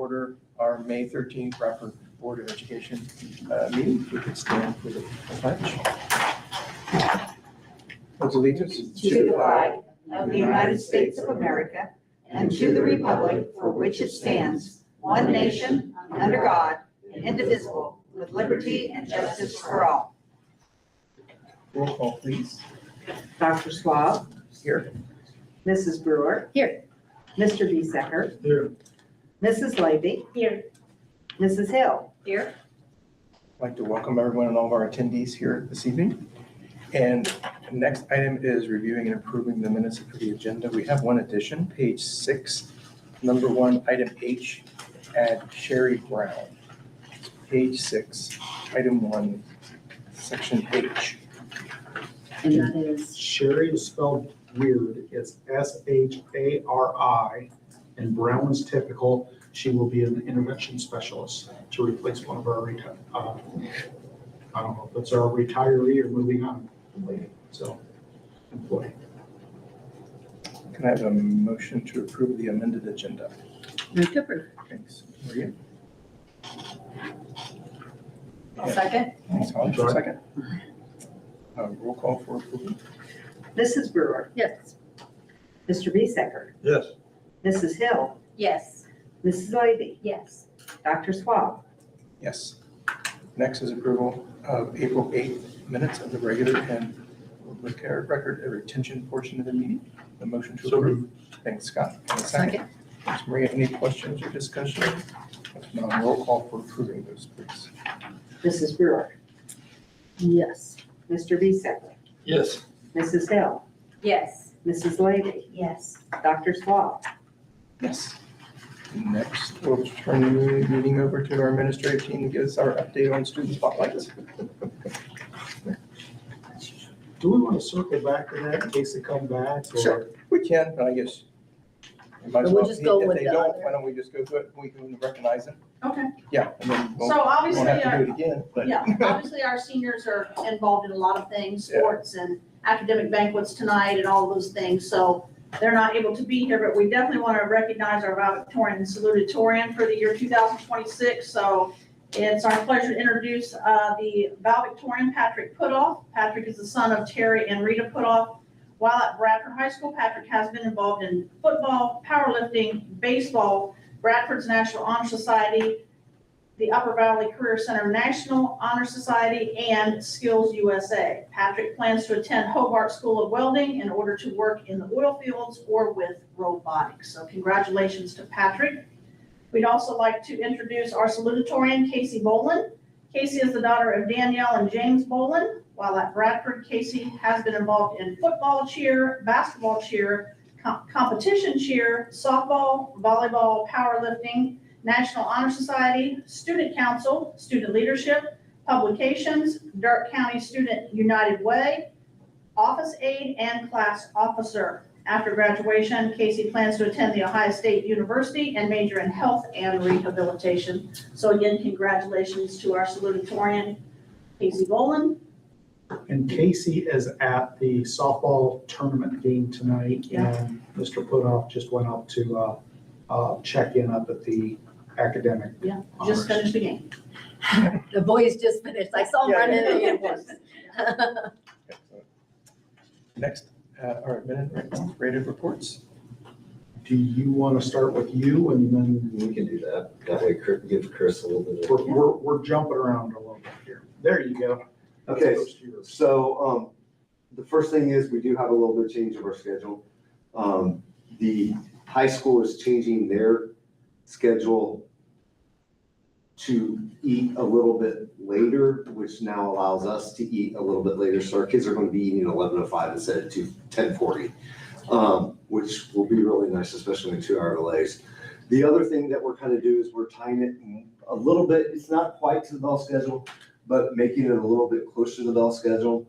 order our May 13th Bradford Board of Education meeting. We could stand for the pledge. Pledge allegiance To the flag of the United States of America and to the republic for which it stands, one nation, under God, indivisible, with liberty and justice for all. Roll call, please. Dr. Swab, Here. Mrs. Brewer. Here. Mr. Biesecker. Here. Mrs. Levy. Here. Mrs. Hill. Here. I'd like to welcome everyone and all of our attendees here this evening. And the next item is reviewing and approving the minutes for the agenda. We have one addition, page 6, number 1, item H, add Sherry Brown. Page 6, item 1, section H. And that is? Sherry is spelled weird. It's Shari, and Brown is typical. She will be an intervention specialist to replace one of our, I don't know if it's our retiree or moving on lady, so employee. Can I have a motion to approve the amended agenda? Move to approve. Thanks, Maria. Second. Thanks, Holly, for a second. Roll call for approval. Mrs. Brewer. Yes. Mr. Biesecker. Yes. Mrs. Hill. Yes. Mrs. Levy. Yes. Dr. Swab. Yes. Next is approval of April 8th minutes of the regular and record and retention portion of the meeting. The motion to approve. Thanks, Scott. And a second. Thanks, Maria. Any questions or discussion? If not, roll call for approving those, please. Mrs. Brewer. Yes. Mr. Biesecker. Yes. Mrs. Hill. Yes. Mrs. Levy. Yes. Dr. Swab. Yes. Next, we'll turn the meeting over to our administrative team to give us our update on student spotlights. Do we want to circle back to that in case they come back? or- Sure. We can, but I guess. we might as We'll well. just go If with they the don't, other. why don't we just go through it? We can recognize them. Okay, Yeah. And then we'll, so obviously, won't have to do it again, but. yeah, obviously our seniors are involved in a lot of things, Yeah. sports and academic banquets tonight and all those things, so they're not able to be here, but we definitely want to recognize our valedictorian and salutatorian for the year 2026, so it's our pleasure to introduce the valedictorian, Patrick Putoff. Patrick is the son of Terry and Rita Putoff. While at Bradford High School, Patrick has been involved in football, powerlifting, baseball, Bradford's National Honor Society, the Upper Valley Career Center National Honor Society, and Skills USA. Patrick plans to attend Hobart School of Welding in order to work in the oil fields or with robotics. So congratulations to Patrick. We'd also like to introduce our salutatorian, Casey Bolin. Casey is the daughter of Danielle and James Bolin. While at Bradford, Casey has been involved in football cheer, basketball cheer, competition cheer, softball, volleyball, powerlifting, National Honor Society, Student Council, Student Leadership, Publications, Darke County Student United Way, Office Aide, and Class Officer. After graduation, Casey plans to attend The Ohio State University and major in health and rehabilitation. So again, congratulations to our salutatorian, Casey Bolin. And Casey is at the softball tournament game tonight. Yeah. And Mr. Putoff just went up to check in up at the academic. Yeah, honors. just finished the game. The boys just finished. I saw them Yeah, running yeah. in the uniforms. Next, our administrative reports. Do you want to start with you and then We can do that. That way give Chris a little bit of. we're jumping around a little bit here. There you go. That's Okay, close to yours. So, the first thing is we do have a little bit of change of our schedule. The high school is changing their schedule to eat a little bit later, which now allows us to eat a little bit later. So our kids are going to be eating 11:05 instead of 10:40, which will be really nice, especially in 2-hour delays. The other thing that we're kind of doing is we're tying it a little bit. It's not quite to the bell schedule, but making it a little bit closer to the bell schedule.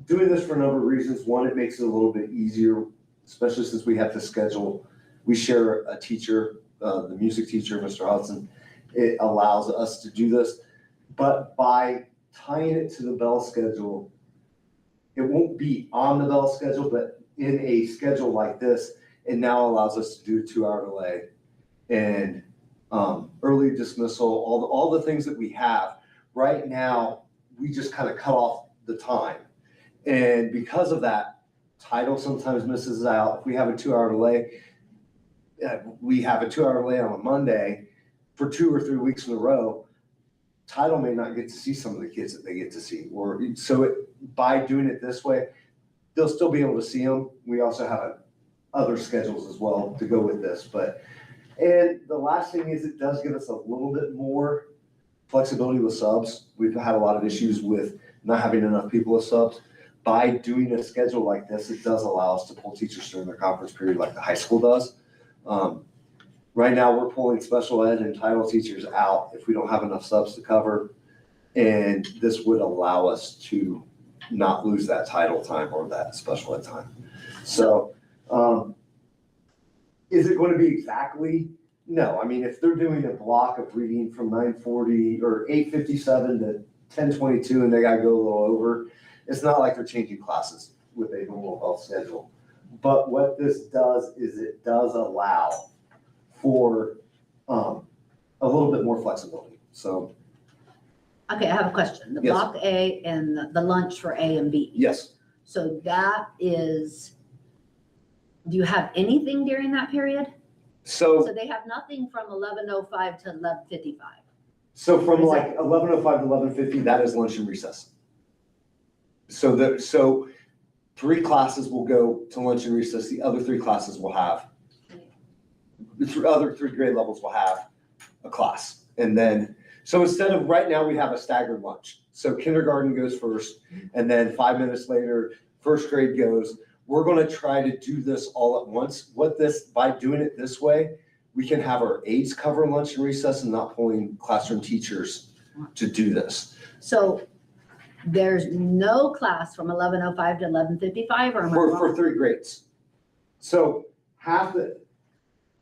Doing this for a number of reasons. One, it makes it a little bit easier, especially since we have to schedule. We share a teacher, the music teacher, Mr. Hudson. It allows us to do this, but by tying it to the bell schedule, it won't be on the bell schedule, but in a schedule like this, it now allows us to do a 2-hour delay and early dismissal, all the things that we have. Right now, we just kind of cut off the time. And because of that, title sometimes misses out. If we have a 2-hour delay, we have a 2-hour delay on a Monday for 2 or 3 weeks in a row. Title may not get to see some of the kids that they get to see. By doing it this way, they'll still be able to see them. We also have other schedules as well to go with this. And the last thing is it does give us a little bit more flexibility with subs. We've had a lot of issues with not having enough people with subs. By doing a schedule like this, it does allow us to pull teachers during their conference period like the high school does. Right now, we're pulling special ed and title teachers out if we don't have enough subs to cover. And this would allow us to not lose that title time or that special ed time. So is it going to be exactly? No. I mean, if they're doing a block of reading from 9:40 or 8:57 to 10:22 and they got to go a little over, it's not like they're changing classes with a normal health schedule. But what this does is it does allow for a little bit more flexibility. So. Okay, I have a question. The Yes. block A and the lunch for A and B. Yes. So that is, do you have anything during that period? So So they have nothing from 11:05 to 11:55. from Is like 11:05 to 11:50, that is lunch and recess. So 3 classes will go to lunch and recess. The other 3 classes will have, the other 3 grade levels will have a class. And then, so instead of right now, we have a staggered lunch. So kindergarten goes first, and then 5 minutes later, first grade goes. We're going to try to do this all at once. By doing it this way, we can have our aides cover lunch and recess and not pulling classroom teachers to do this. So there's no class from 11:05 to 11:55 or am I wrong? For 3 grades. So half the,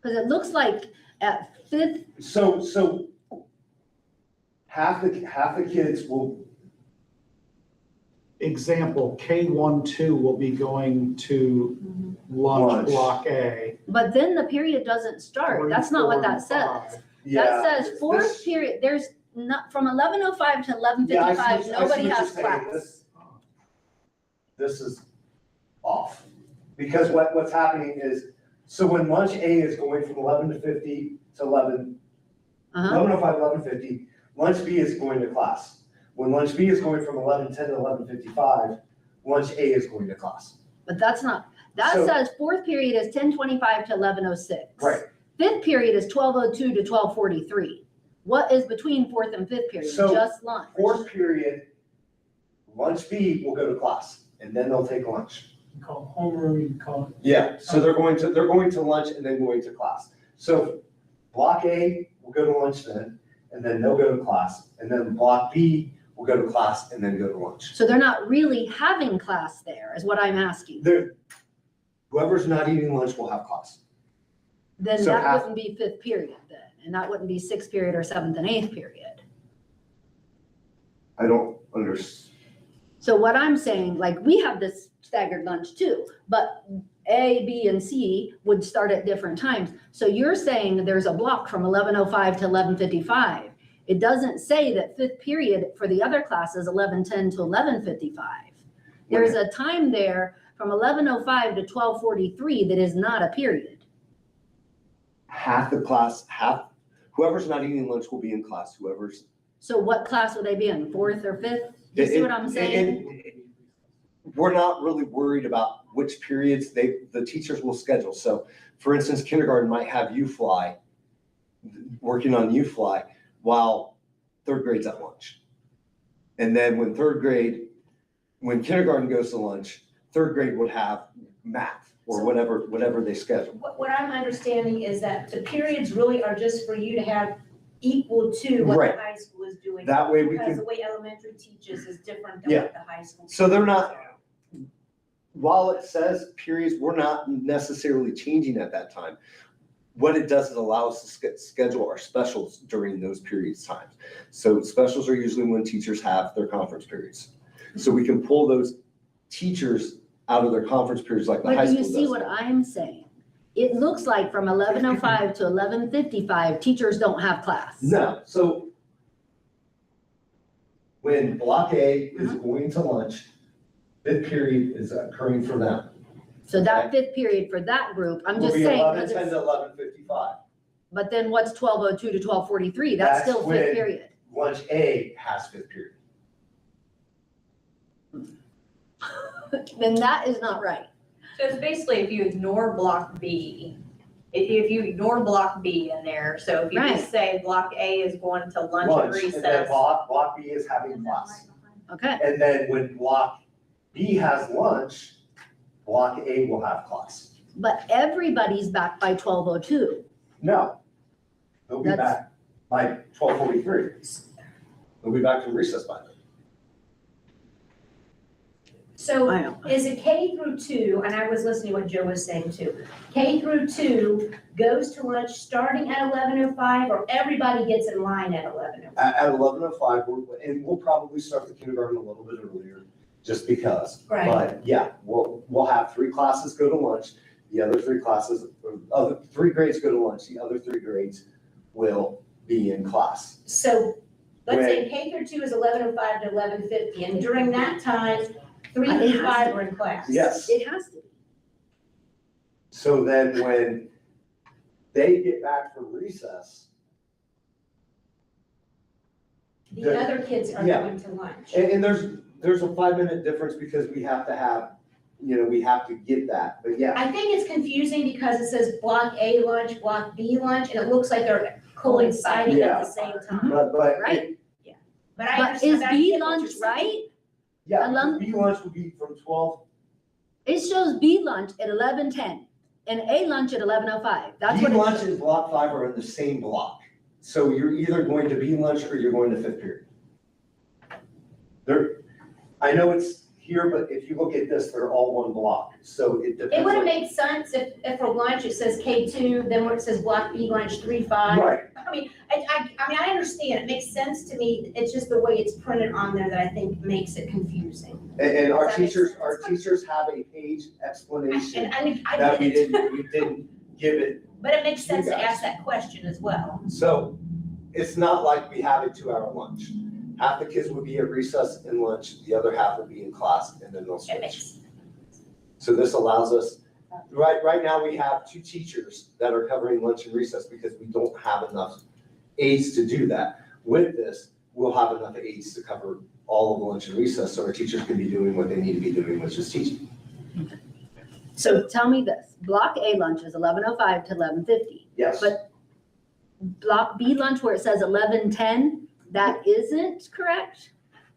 Because it looks like at 5th, so half the kids will, Example, K1-2 will be going to lunch Lunch. block A. but then the period doesn't start. 3, That's not 4, what that and says. 5. That says fourth this- period, there's not, from 11:05 to Yeah, I 11:55, see nobody what has you're saying. class. This is off. Because what's happening is, so when lunch A is going from 11:50 to 11:05, 11:50, lunch B is going to class. When lunch B is going from 11:10 to 11:55, lunch A is going to class. But that's not, that So- says fourth period is 10:25 to 11:06. Right. Fifth period is 12:02 to 12:43. What is between fourth and fifth period? So, Just lunch. Fourth period, lunch B will go to class, and then they'll take lunch. You call homeroom, you call it. Yeah, so they're going to lunch and then going to class. So block A will go to lunch then, and then they'll go to class. And then block B will go to class and then go to lunch. So they're not really having class there, is what I'm asking. Whoever's not eating lunch will have class. Then So that half- wouldn't be fifth period then, and that wouldn't be sixth period or seventh and eighth period. I don't understand. So what I'm saying, like, we have this staggered lunch too, but A, B, and C would start at different times. So you're saying there's a block from 11:05 to 11:55. It doesn't say that fifth period for the other classes, 11:10 to 11:55. There's a time there from 11:05 to 12:43 that is not a period. Half the class, whoever's not eating lunch will be in class, whoever's. So what class would they be in, fourth or fifth? You see what I'm saying? And we're not really worried about which periods the teachers will schedule. So for instance, kindergarten might have you fly, working on you fly, while 3rd grade's at lunch. And then when kindergarten goes to lunch, 3rd grade would have math or whatever they schedule. What I'm understanding is that the periods really are just for you to have equal to what Right. the high school is doing. That way we Because can, the way elementary teaches is different than Yeah. what the high school. so they're not, while it says periods, we're not necessarily changing at that time. What it does is allow us to schedule our specials during those periods times. So specials are usually when teachers have their conference periods. So we can pull those teachers out of their conference periods like the high But do school you does. see what I'm saying? it looks like from 11:05 to 11:55, teachers don't have class. No, so when block A is going to lunch, fifth period is occurring for them. So that fifth period for that group, I'm just Will be saying, 11:10 'cause it's- to 11:55. but then what's 12:02 to 12:43? That's That's still when- fifth period. Lunch A has fifth period. Then that is not right. So it's basically if you ignore block B, if you ignore block B in there, so if you Right. just say block A is going to lunch and Lunch, and then recess. block B is having class. Okay, And then when block B has lunch, block A will have class. but everybody's back by 12:02. No, they'll be That's- back by 12:43. They'll be back from recess by then. So I know. is it K through 2, and I was listening to what Joe was saying too. K through 2 goes to lunch starting at 11:05, or everybody gets in line at 11:05? At 11:05, and we'll probably start the kindergarten a little bit earlier, just because. Right. But yeah, we'll have 3 classes go to lunch, the other 3 classes, or other 3 grades go to lunch, the other 3 grades will be in class. So let's say K through 2 is 11:05 to 11:50, and during that time, 3 through 5 are in class. Yes, It has to be. so then when they get back from recess, The other kids are Yeah. going to lunch. and there's a 5-minute difference because we have to have, we have to get that, but yeah. I think it's confusing because it says block A lunch, block B lunch, and it looks like they're coinciding at the same time. But Right. But I But understand. is I B get what lunch you're saying. right? yeah, Alum- B lunch will be from 12. It shows B lunch at 11:10 and A lunch at 11:05. That's what B it lunch shows. and block 5 are in the same block. So you're either going to B lunch or you're going to fifth period. I know it's here, but if you look at this, they're all one block, so it depends. It wouldn't on- make sense if for lunch it says K2, then where it says block B lunch 3-5. Right, I mean, I understand, it makes sense to me, it's just the way it's printed on there that I think makes it confusing. and Does that make sense? our teachers have a page explanation And I that we get it, didn't give it. but it makes sense You to guys. ask that question as well. So it's not like we have a 2-hour lunch. Half the kids will be at recess and lunch, the other half will be in class, and then they'll It switch. makes, So this allows us, right now, we have 2 teachers that are covering lunch and recess because we don't have enough aides to do that. With this, we'll have enough aides to cover all of lunch and recess, so our teachers can be doing what they need to be doing, which is teaching. So tell me this, block A lunch is 11:05 to 11:50. Yes, But block B lunch where it says 11:10, that isn't correct?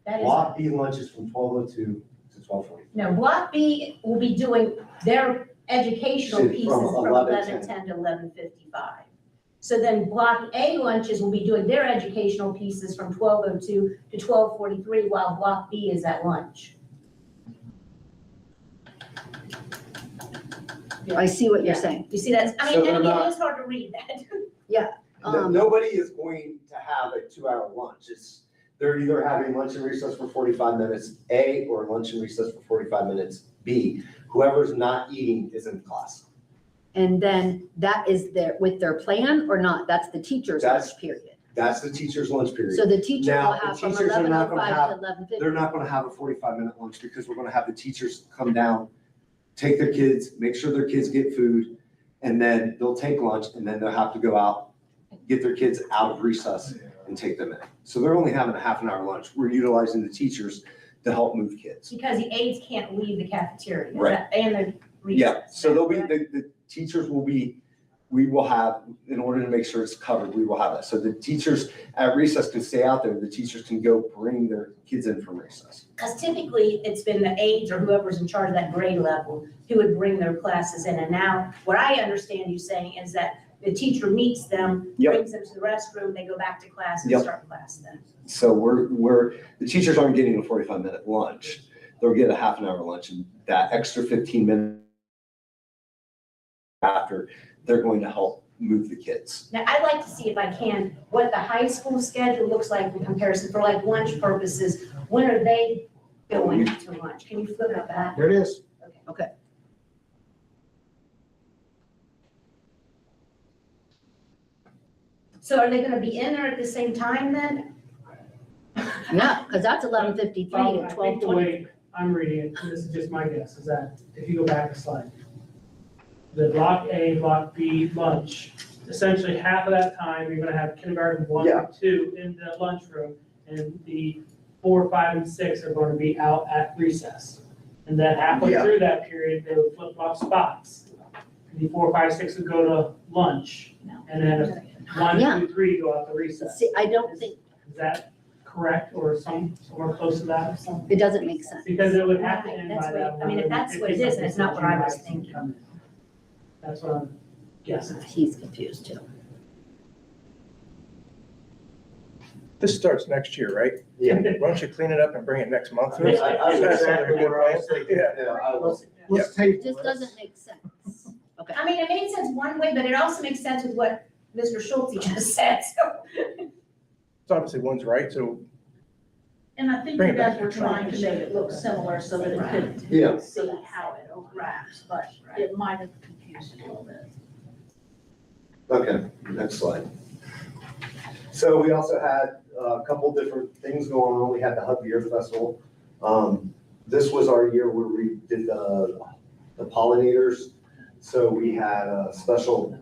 that is, block B lunch is from 12:02 to 12:40. no, block B will be doing their educational From pieces from 11:10 to 11:55. So then block A lunches will be doing their educational pieces from 12:02 to 12:43 while block B is at lunch. I see what you're Yeah. saying. You see that? I So mean, they're and again, not- it's hard to read that. Nobody is going to have a 2-hour lunch. They're either having lunch and recess for 45 minutes, A, or lunch and recess for 45 minutes, B. Whoever's not eating is in class. And then that is their, with their plan or not? That's the teacher's lunch That's- period. That's the teacher's lunch period. So the teacher Now, will the have from teachers are not gonna 11:05 to 11:50. They're not gonna have a 45-minute lunch because we're gonna have the teachers come down, take their kids, make sure their kids get food, and then they'll take lunch, and then they'll have to go out, get their kids out of recess and take them in. So they're only having a half an hour lunch. We're utilizing the teachers to help move kids. Because the aides can't leave the cafeteria. Right. And the recess. Yeah, so they'll be, the teachers will be, we will have, in order to make sure it's covered, we will have that. So the teachers at recess can stay out there, the teachers can go bring their kids in from recess. Because typically, it's been the aides or whoever's in charge of that grade level who would bring their classes in. And now, what I understand you saying is that the teacher meets them, Yep. brings them to the restroom, they go back to class and Yep. start class then. So the teachers aren't getting a 45-minute lunch. They'll get a half an hour lunch, and that extra 15 minutes after, they're going to help move the kids. Now, I'd like to see if I can, what the high school schedule looks like in comparison for like lunch purposes. When are they going to lunch? Can you flip it up back? There it is. So are they gonna be in there at the same time then? Yeah, because that's 11:53 Well, to I think 12:20. the way I'm reading it, and this is just my guess, is that if you go back a slide, the block A, block B lunch, essentially half of that time, you're gonna have kindergarten 1 Yeah. and 2 in the lunchroom, and the 4, 5, and 6 are going to be out at recess. And then halfway Yeah. through that period, they would flip flop spots. The 4, 5, 6 would go to lunch, and then 1, Yeah. 2, 3 go out to recess. See, I don't think, Is that correct, or somewhere close to that? it doesn't make sense. Because it would have to Right, end that's by what- that. I mean, if that's what it is, and it's not what I was thinking. That's what I'm guessing. He's confused too. This starts next year, right? Yeah. Why don't you clean it up and bring it next month? I was That sounds like a exactly good where I was plan. thinking. Yeah. Yeah, I was. Let's It table just this. doesn't make sense. Okay. I mean, it made sense one way, but it also makes sense with what Mr. Schulte just said, so. So obviously one's right, so And I think Bring you it guys back. were trying to make it look similar so that it could Yeah. see how it overlaps, but it might have confused you a little bit. Okay, next slide. So we also had a couple different things going on. We had the Hug the Earth Festival. This was our year where we did the pollinators. So we had a special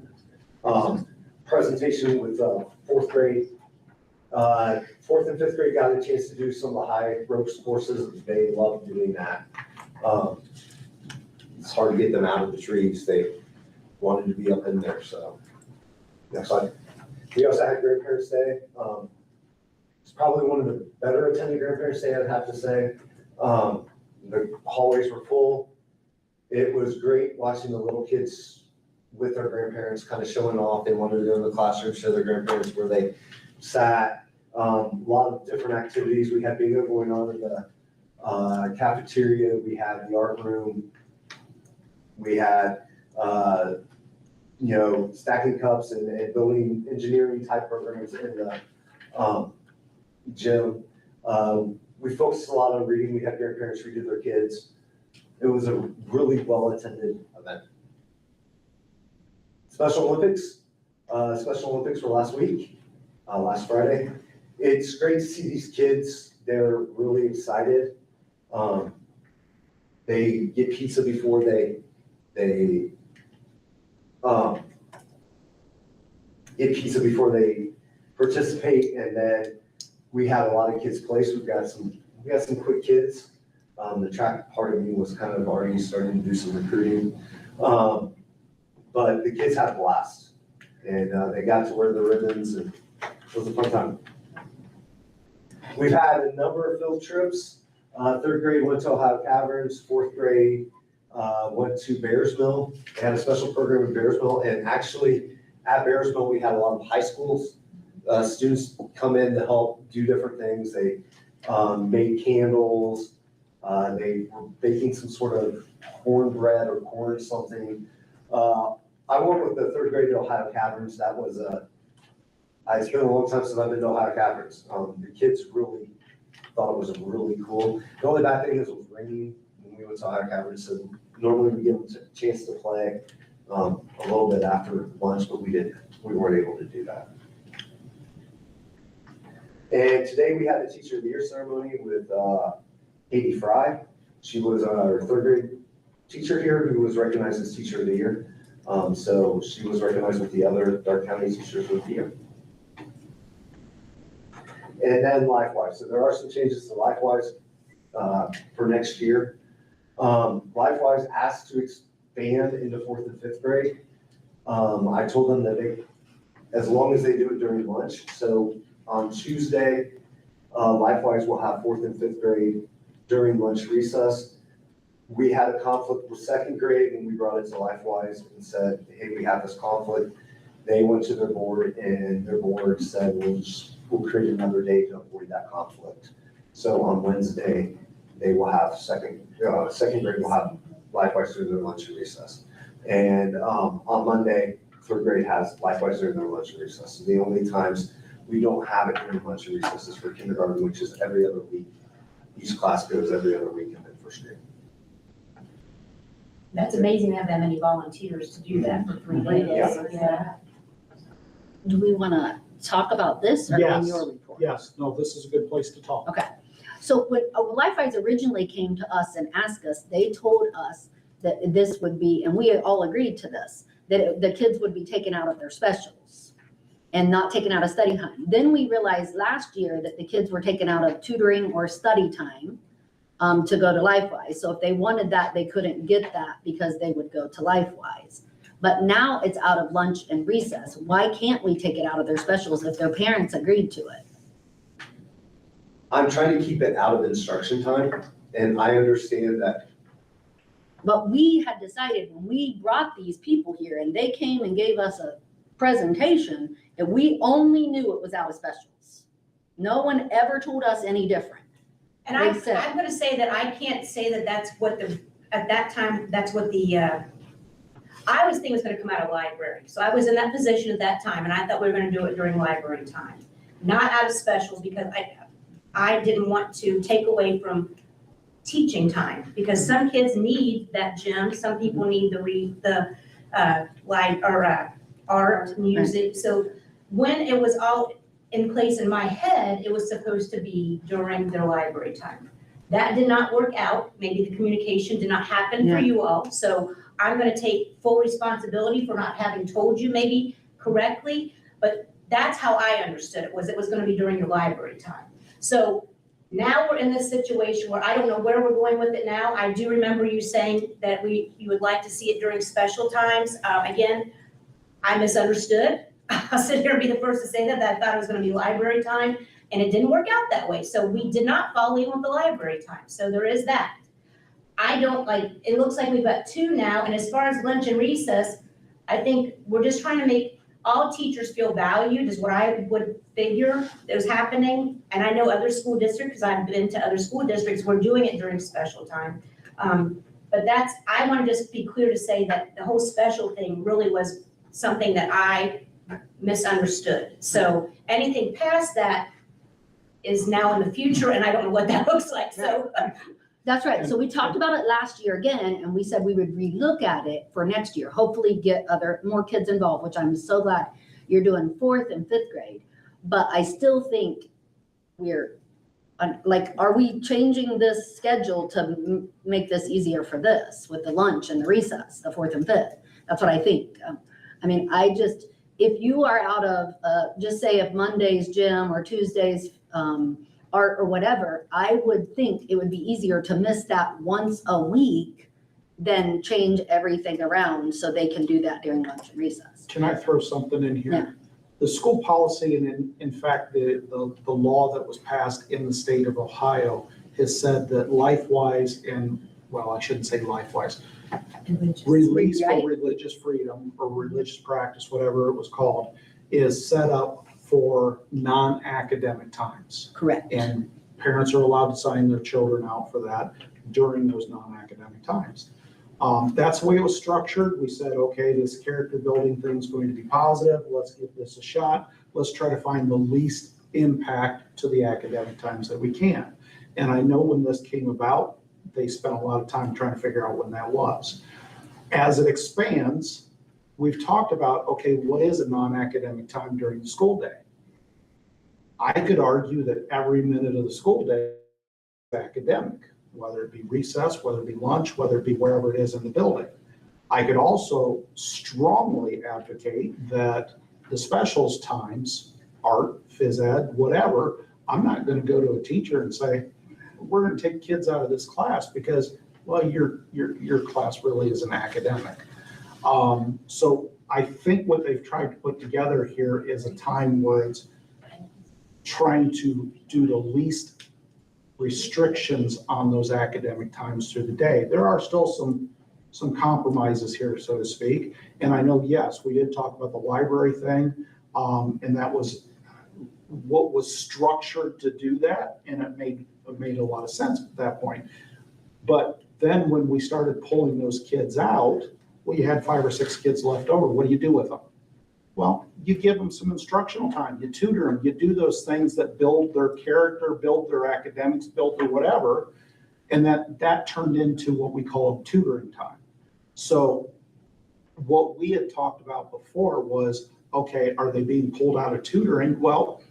presentation with fourth grade. Fourth and fifth grade got a chance to do some of the high ropes courses. They loved doing that. It's hard to get them out of the trees. They wanted to be up in there, so. Next slide. We also had Grandparents' Day. It's probably one of the better attended Grandparents' Day, I'd have to say. The hallways were full. It was great watching the little kids with their grandparents kind of showing off. They wanted to go in the classroom, show their grandparents where they sat. A lot of different activities. We had bingo going on in the cafeteria. We had the art room. We had, stacking cups and building engineering type programs in the gym. We focused a lot on reading. We had grandparents read to their kids. It was a really well-attended event. Special Olympics were last week, last Friday. It's great to see these kids. They're really excited. They get pizza before they participate, and then we had a lot of kids place. We got some quick kids. The track part of me was kind of already starting to do some recruiting. But the kids had a blast, and they got to wear the ribbons, and it was a fun time. We've had a number of field trips. Third grade went to Ohio Caverns, fourth grade went to Bearsville. They had a special program in Bearsville, and actually at Bearsville, we had a lot of high schools. Students come in to help do different things. They made candles. They were baking some sort of cornbread or corn something. I went with the third grade at Ohio Caverns. That was it's been a long time since I've been to Ohio Caverns. The kids really thought it was really cool. The only bad thing is it was raining when we went to Ohio Caverns, so normally we give them a chance to play a little bit after lunch, but we weren't able to do that. And today we had the Teacher of the Year ceremony with Katie Fry. She was our third grade teacher here who was recognized as Teacher of the Year. So she was recognized with the other Dark County Teachers of the Year. And then LifeWise. So there are some changes to LifeWise for next year. LifeWise asked to expand into fourth and fifth grade. I told them that as long as they do it during lunch. So on Tuesday, LifeWise will have fourth and fifth grade during lunch recess. We had a conflict with second grade when we brought it to LifeWise and said, hey, we have this conflict. They went to their board and their board said, we'll create another day to avoid that conflict. So on Wednesday, they will have second grade will have LifeWise during their lunch and recess. And on Monday, third grade has LifeWise during their lunch and recess. So the only times we don't have it during lunch and recess is for kindergarten, which is every other week. Each class goes every other week in first grade. That's amazing to have that many volunteers to do that for 3 days. Yeah. Yeah. Do we want to talk about this or in Yes. your report? Yes, no, this is a good place to talk. So when Lifewise originally came to us and asked us, they told us that this would be, and we all agreed to this, that the kids would be taken out of their specials and not taken out of study time. Then we realized last year that the kids were taken out of tutoring or study time to go to Lifewise. So if they wanted that, they couldn't get that because they would go to Lifewise. But now it's out of lunch and recess. Why can't we take it out of their specials if their parents agreed to it? I'm trying to keep it out of instruction time, and I understand that. But we had decided when we brought these people here and they came and gave us a presentation that we only knew it was out of specials. No one ever told us any different. And They said- I'm gonna say that I can't say that that's what at that time, that's what I was thinking it was gonna come out of library. So I was in that position at that time, and I thought we were gonna do it during library time. Not out of specials, because I didn't want to take away from teaching time, because some kids need that gym, some people need art, music. So when it was all in place in my head, it was supposed to be during their library time. That did not work out. Maybe the communication did not happen for you all. So I'm gonna take full responsibility for not having told you maybe correctly, but that's how I understood it, was gonna be during your library time. So now we're in this situation where I don't know where we're going with it now. I do remember you saying that you would like to see it during special times. Again, I misunderstood. I'll sit here and be the first to say that I thought it was gonna be library time, and it didn't work out that way. So we did not follow in with the library time. So there is that. It looks like we've got two now, and as far as lunch and recess, I think we're just trying to make all teachers feel valued is what I would figure is happening. And I know other school districts, because I've been to other school districts, we're doing it during special time. But I want to just be clear to say that the whole special thing really was something that I misunderstood. So anything past that is now in the future, and I don't know what that looks like, so. That's right. So we talked about it last year again, and we said we would relook at it for next year, hopefully get more kids involved, which I'm so glad you're doing 4th and 5th grade. But I still think are we changing this schedule to make this easier for this with the lunch and the recess, the 4th and 5th? That's what I think. If you are out of, just say if Monday's gym or Tuesday's art or whatever, I would think it would be easier to miss that once a week than change everything around so they can do that during lunch and recess. Can I throw something in here? Yeah. The school policy and in fact, the law that was passed in the state of Ohio has said that LifeWise and, well, I shouldn't say LifeWise, release for religious freedom or religious practice, whatever it was called, is set up for non-academic times. Correct. And parents are allowed to sign their children out for that during those non-academic times. That's the way it was structured. We said, okay, this character building thing is going to be positive. Let's give this a shot. Let's try to find the least impact to the academic times that we can. And I know when this came about, they spent a lot of time trying to figure out when that was. As it expands, we've talked about, okay, what is a non-academic time during the school day? I could argue that every minute of the school day is academic, whether it be recess, whether it be lunch, whether it be wherever it is in the building. I could also strongly advocate that the specials times, art, phys ed, whatever, I'm not going to go to a teacher and say, we're going to take kids out of this class because, well, your class really isn't academic. So I think what they've tried to put together here is a time where it's trying to do the least restrictions on those academic times through the day. There are still some compromises here, so to speak. And I know, yes, we did talk about the library thing, and that was what was structured to do that, and it made a lot of sense at that point. But then when we started pulling those kids out, well, you had 5 or 6 kids left over. What do you do with them? Well, you give them some instructional time, you tutor them, you do those things that build their character, build their academics, build their whatever, and that turned into what we call tutoring time. So what we had talked about before was okay, are they being pulled out of tutoring? Well,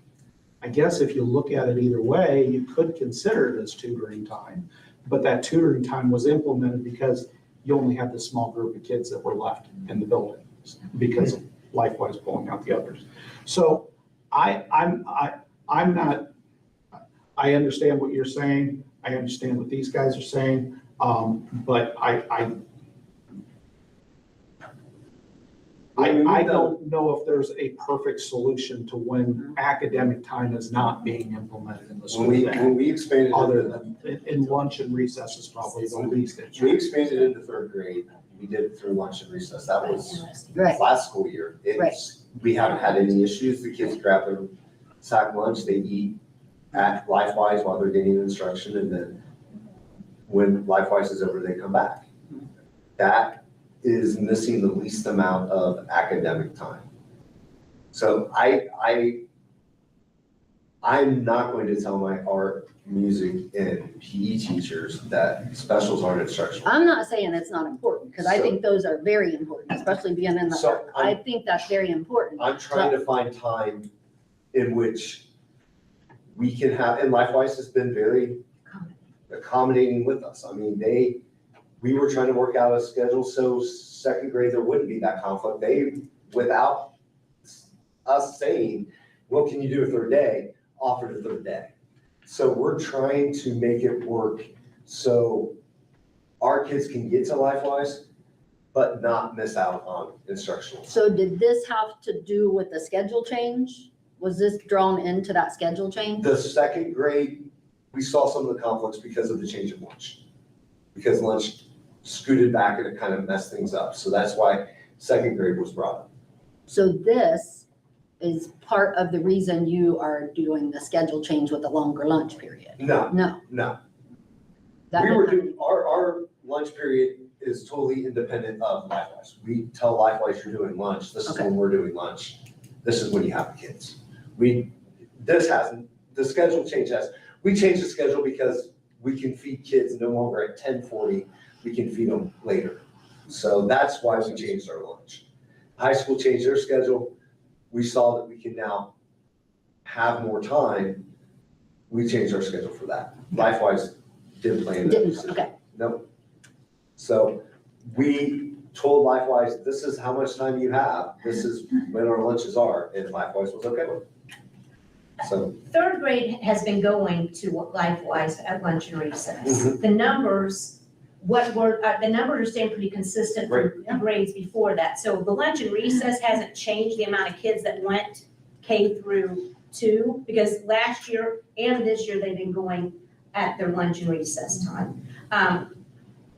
I guess if you look at it either way, you could consider it as tutoring time. But that tutoring time was implemented because you only had the small group of kids that were left in the building because of LifeWise pulling out the others. So I'm not, I understand what you're saying. I understand what these guys are saying. But I don't know if there's a perfect solution to when academic time is not being implemented in the school day. When we expanded, Other than in lunch and recess is probably the least. we expanded into third grade, we did it through lunch and recess. That was Right. last school year. It's, we haven't had any issues. The kids grab their sack lunch, they eat at LifeWise while they're getting instruction, and then when LifeWise is over, they come back. That is missing the least amount of academic time. So I'm not going to tell my art, music, and PE teachers that specials aren't instructional. I'm not saying it's not important, because I think those are very important, especially being in the So art. I think that's very important. I'm trying to find time in which we can have, and LifeWise has been very accommodating with us. I mean, we were trying to work out a schedule so second grade there wouldn't be that conflict. They, without us saying, well, can you do a third day, offered a third day. So we're trying to make it work so our kids can get to LifeWise, but not miss out on instructional. So did this have to do with the schedule change? Was this drawn into that schedule change? The second grade, we saw some of the conflicts because of the change of lunch. Because lunch scooted back and it kind of messed things up. So that's why second grade was brought up. So this is part of the reason you are doing the schedule change with the longer lunch period? No, No. no. that We were did not- doing, our lunch period is totally independent of LifeWise. We tell LifeWise you're doing lunch, this is Okay. when we're doing lunch. This is when you have the kids. The schedule change we changed the schedule because we can feed kids no longer at 10:40, we can feed them later. So that's why we changed our lunch. High school changed their schedule. We saw that we can now have more time. We changed our schedule for that. LifeWise didn't plan that. Didn't, okay. Nope. So we told LifeWise, this is how much time you have. This is when our lunches are, and LifeWise was okay with it. So, Third grade has been going to LifeWise at lunch and recess. The numbers, the numbers are staying pretty consistent from the grades before that. So the lunch and recess hasn't changed the amount of kids that went K through 2, because last year and this year, they've been going at their lunch and recess time.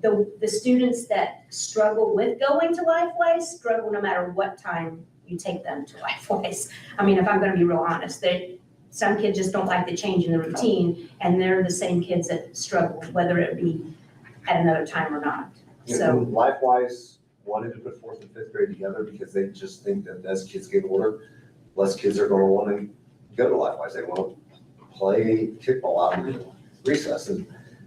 The students that struggle with going to LifeWise struggle no matter what time you take them to LifeWise. I mean, if I'm gonna be real honest, some kids just don't like the change in the routine, and they're the same kids that struggle, whether it be at another time or not. So, LifeWise wanted to put fourth and fifth grade together because they just think that as kids get older, less kids are gonna want to go to LifeWise. They want to play kickball out in recess, and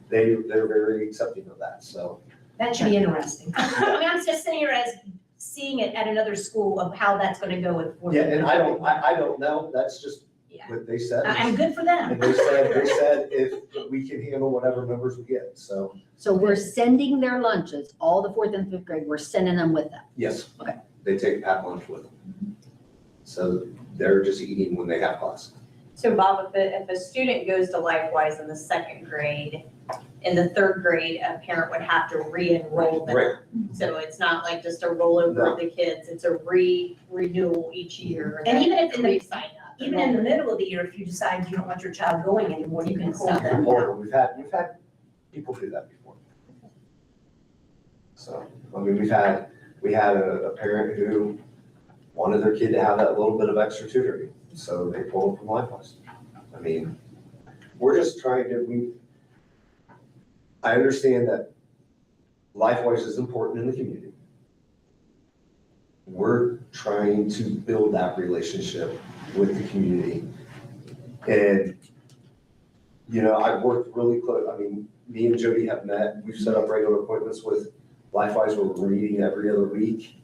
they're very accepting of that, so. that should be interesting. I mean, I'm just sitting here as seeing it at another school of how that's gonna go with fourth. Yeah, and I don't know, that's just Yeah. what they said. I'm good for them. And they said if we can handle whatever numbers we get, so, So we're sending their lunches, all the 4th and 5th grade, we're sending them with them. yes. Okay. They take packed lunch with them. So they're just eating when they have class. So Bob, if a student goes to LifeWise in the second grade, in the third grade, a parent would have to re-enroll them. Right. So it's not like just a rollover of the kids, it's a renewal each year. And even if in the- Re-sign up. Even in the middle of the year, if you decide you don't want your child going anymore, you can pull them out. We've had people do that before. So, I mean, we had a parent who wanted their kid to have that little bit of extra tutoring, so they pulled from LifeWise. I mean, we're just trying to, I understand that LifeWise is important in the community. We're trying to build that relationship with the community. And, you know, I've worked really close, I mean, me and Jody have met, we've set up regular appointments with LifeWise where we're meeting every other week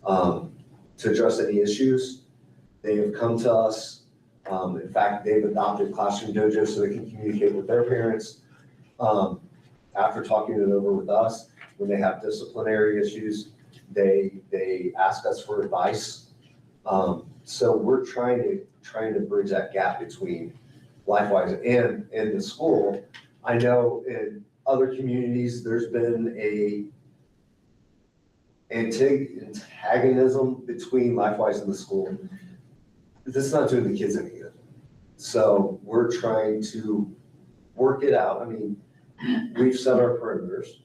to address any issues. They have come to us. In fact, they've adopted Classroom Dojo so they can communicate with their parents. After talking it over with us, when they have disciplinary issues, they ask us for advice. So we're trying to bridge that gap between LifeWise and the school. I know in other communities, there's been a antagonism between LifeWise and the school. This is not doing the kids any good. So we're trying to work it out. I mean, we've set our perimeters.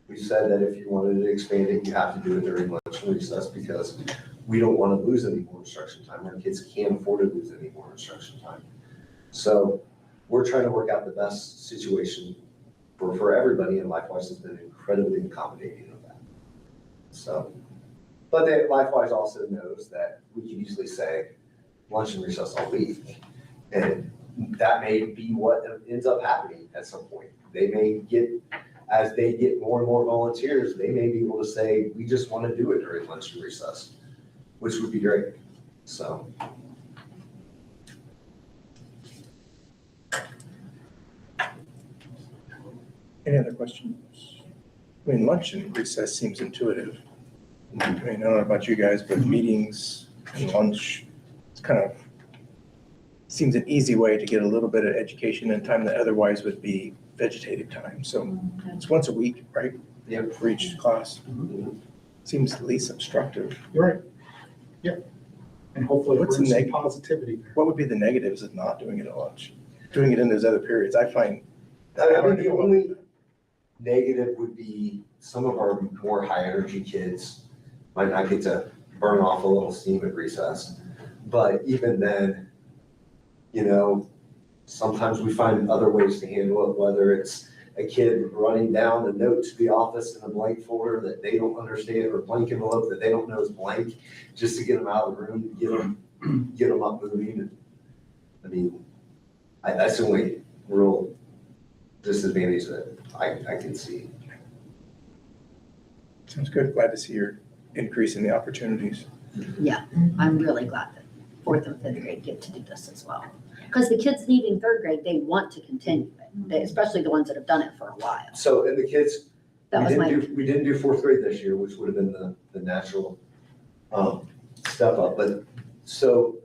We said that if you wanted to expand it, you have to do it during lunch and recess because we don't want to lose any more instruction time. Our kids can't afford to lose any more instruction time. So we're trying to work out the best situation for everybody, and LifeWise has been incredibly accommodating of that. So, but LifeWise also knows that we can usually say lunch and recess all week, and that may be what ends up happening at some point. They may get, as they get more and more volunteers, they may be able to say, we just want to do it during lunch and recess, which would be great. So. Any other questions? I mean, lunch and recess seems intuitive. I mean, I don't know about you guys, but meetings and lunch, it's kind of, seems an easy way to get a little bit of education in time that otherwise would be vegetative time. So it's once a week, right? Yep. For each class. Seems at least obstructive. You're right. Yep. And hopefully it What's the brings some negative? positivity there. What would be the negatives of not doing it at lunch? Doing it in those other periods, I find. I mean, the only negative would be some of our more high energy kids might not get to burn off a little steam at recess. But even then, you know, sometimes we find other ways to handle it, whether it's a kid running down the note to the office in a blank folder that they don't understand, or blank envelope that they don't know is blank, just to get them out of the room, get them up moving. I mean, that's the only real disadvantage that I can see. Sounds good. Glad to see you're increasing the opportunities. Yeah, I'm really glad that fourth and fifth grade get to do this as well. Because the kids leaving third grade, they want to continue it, especially the ones that have done it for a while. So, and the kids, That was my, we didn't do fourth grade this year, which would have been the natural step up, but so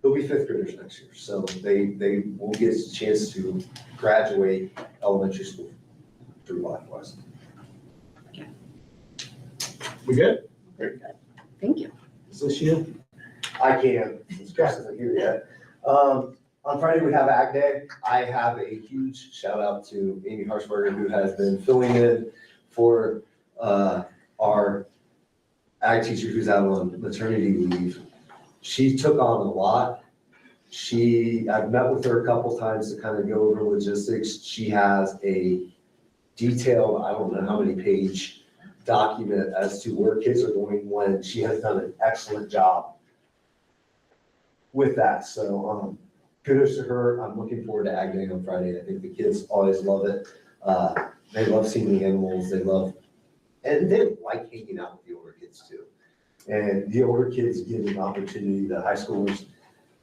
they'll be fifth graders next year. So they will get a chance to graduate elementary school through LifeWise. We good? thank you. Is this you? I can, since Chris isn't here yet. On Friday, we have Ag Day. I have a huge shout out to Amy Harshberger, who has been filling in for our ag teacher who's out on maternity leave. She took on a lot. I've met with her a couple times to kind of go over logistics. She has a detailed, I don't know how many page document as to where kids are going when. She has done an excellent job with that. So kudos to her. I'm looking forward to Ag Day on Friday. I think the kids always love it. They love seeing the animals. And they like hanging out with the older kids too. And the older kids get an opportunity, the high schoolers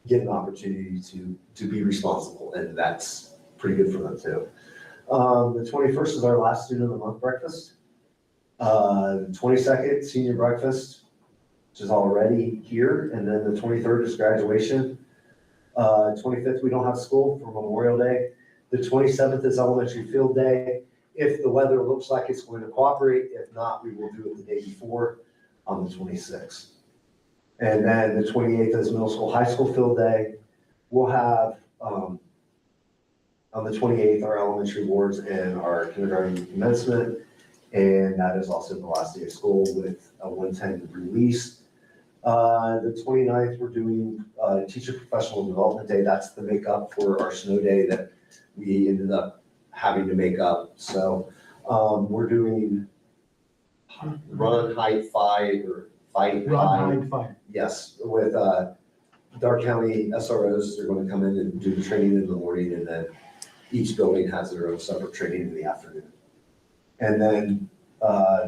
get an opportunity to be responsible, and that's pretty good for them too. The 21st is our last student of the month breakfast. The 22nd, senior breakfast, which is already here, and then the 23rd is graduation. 25th, we don't have school for Memorial Day. The 27th is elementary field day. If the weather looks like it's going to cooperate, if not, we will do it the day before on the 26th. And then the 28th is middle school, high school field day. We'll have, on the 28th, our elementary boards and our kindergarten commencement. And that is also the last day of school with a 110 release. The 29th, we're doing teacher professional development day. That's the makeup for our snow day that we ended up having to make up. So we're doing run, hide, fight, or fight, hide. Run, hide, Yes, with Dark County SROs. They're going to come in and do the training in the morning, and then each building has their own separate training in the afternoon. And then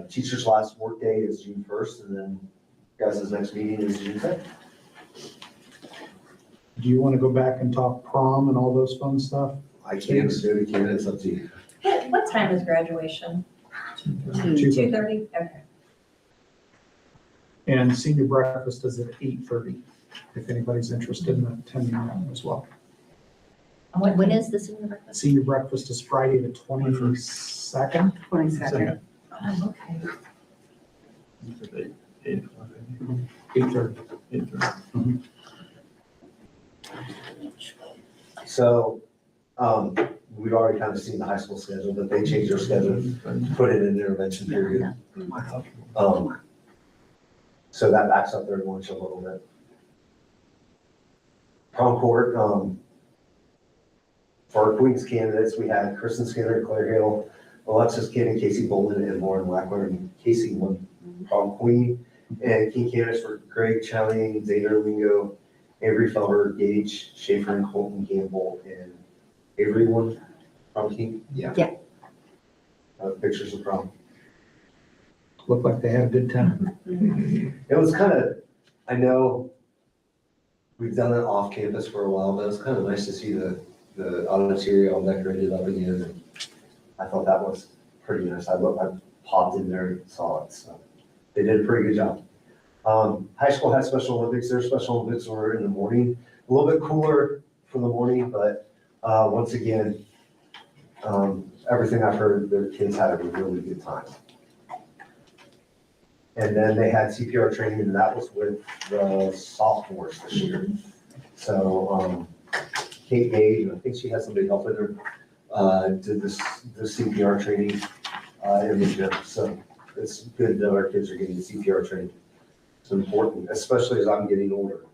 teacher's last work day is June 1st, and then guys' next meeting is June 5th. Do you want to go back and talk prom and all those fun stuff? I can't do it, it's up to you. What time is graduation? 2:30. 2:30? Okay. And senior breakfast is at 8:30, if anybody's interested in attending that as well. When is the senior breakfast? Senior breakfast is Friday the 22nd. 22nd. Oh, okay. 8:30. So, we've already kind of seen the high school schedule, but they changed their schedule, put it in intervention period. So that backs up their lunch a little bit. Prom court, for our Queens candidates, we had Kristen Skinner, Claire Hill, Alexis Kidd, and Casey Bowman, and Lauren Wackler, and Casey won prom queen. And key candidates were Greg Chowning, Zaner Lingo, Avery Felber, Gage, Schaefer, and Colton Campbell, and Avery won prom king. Yeah. Pictures of prom. Looked like they had a good time. It was kind of, I know we've done it off campus for a while, but it was kind of nice to see the auditorium all decorated up again. And I thought that was pretty nice. I popped in there and saw it, so they did a pretty good job. High school had Special Olympics. Their Special Olympics were in the morning, a little bit cooler for the morning, but once again, everything I've heard, their kids had a really good time. And then they had CPR training, and that was with the sophomores this year. So Kate Gage, I think she had somebody helping her, did the CPR training in the gym. So it's good that our kids are getting CPR training. It's important, especially as I'm getting older.